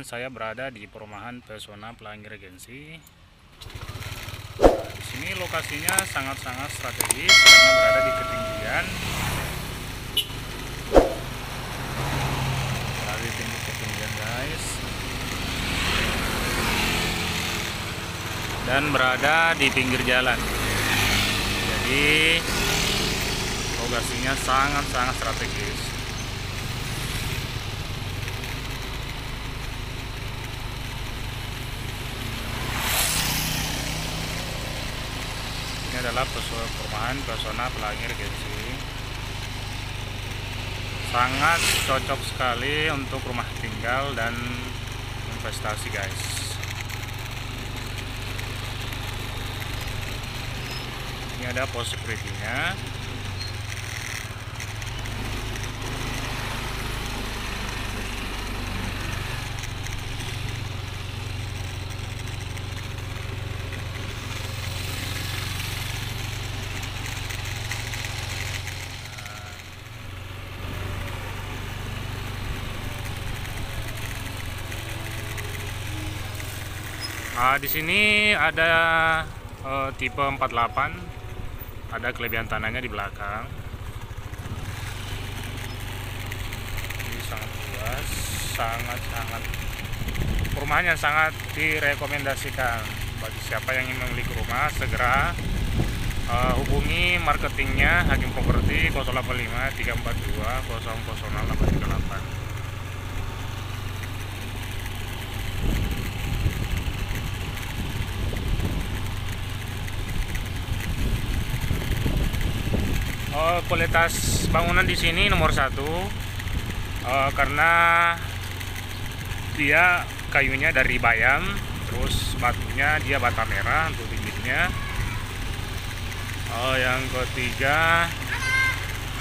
saya berada di perumahan Pesona Pelangi Regensi. Di sini lokasinya sangat-sangat strategis karena berada di ketinggian. Berada di tinggi ketinggian, guys. Dan berada di pinggir jalan. Jadi lokasinya sangat-sangat strategis. Ini adalah perumahan Pesona Pelangi Regensi. Sangat cocok sekali untuk rumah tinggal dan investasi, guys. Ini ada pos security-nya. Di sini ada tipe 48, ada kelebihan tanahnya di belakang. Ini sangat luas, sangat perumahannya sangat direkomendasikan bagi siapa yang ingin memiliki rumah. Segera hubungi marketingnya Hakim Properti 085 342 000 838. Kualitas bangunan di sini nomor 1, karena dia kayunya dari bayam, terus batunya dia bata merah untuk bibitnya. Yang ketiga,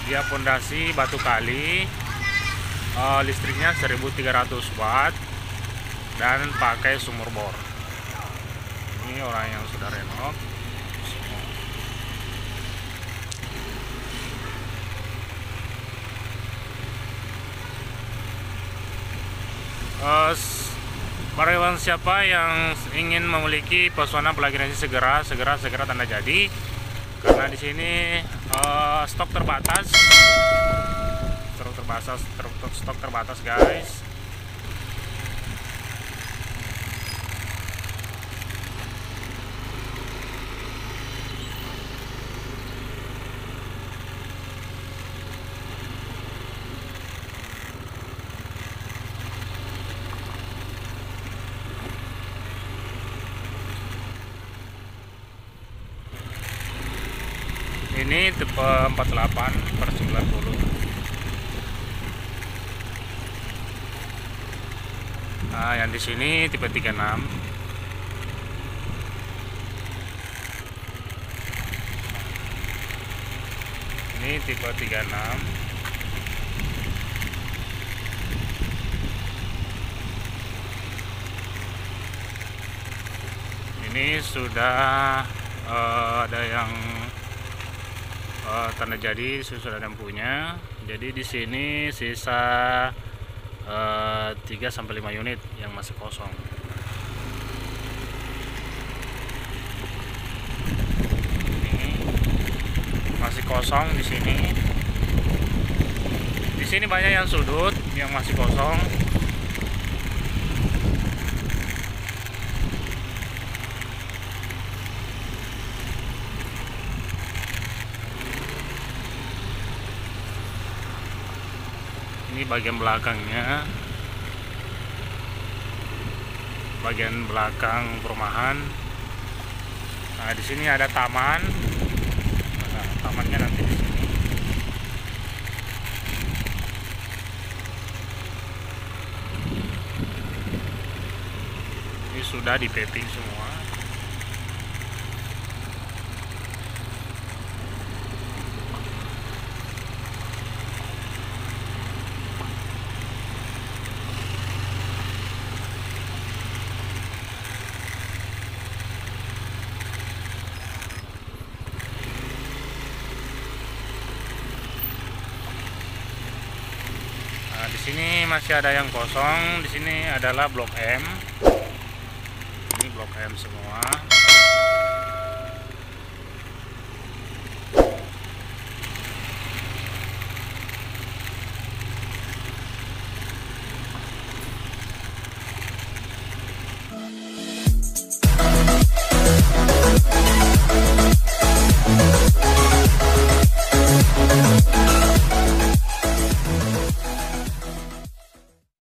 dia pondasi batu kali, listriknya 1300 watt dan pakai sumur bor. Ini orang yang sudah renov. Barang siapa yang ingin memiliki Pesona Pelangi Regensi segera tanda jadi, karena di sini stok terbatas, guys. Ini tipe 48/90. Yang di sini tipe 36. Ini tipe 36. Ini sudah ada yang tanda jadi, sudah ada yang punya. Jadi di sini sisa 3-5 unit yang masih kosong. Ini masih kosong di sini. Di sini banyak yang sudut yang masih kosong. Ini bagian belakangnya, bagian belakang perumahan. Nah, di sini ada taman. Nah, tamannya nanti di sini. Ini sudah di paving semua. Di sini ini masih ada yang kosong. Di sini adalah blok M. Ini blok M semua.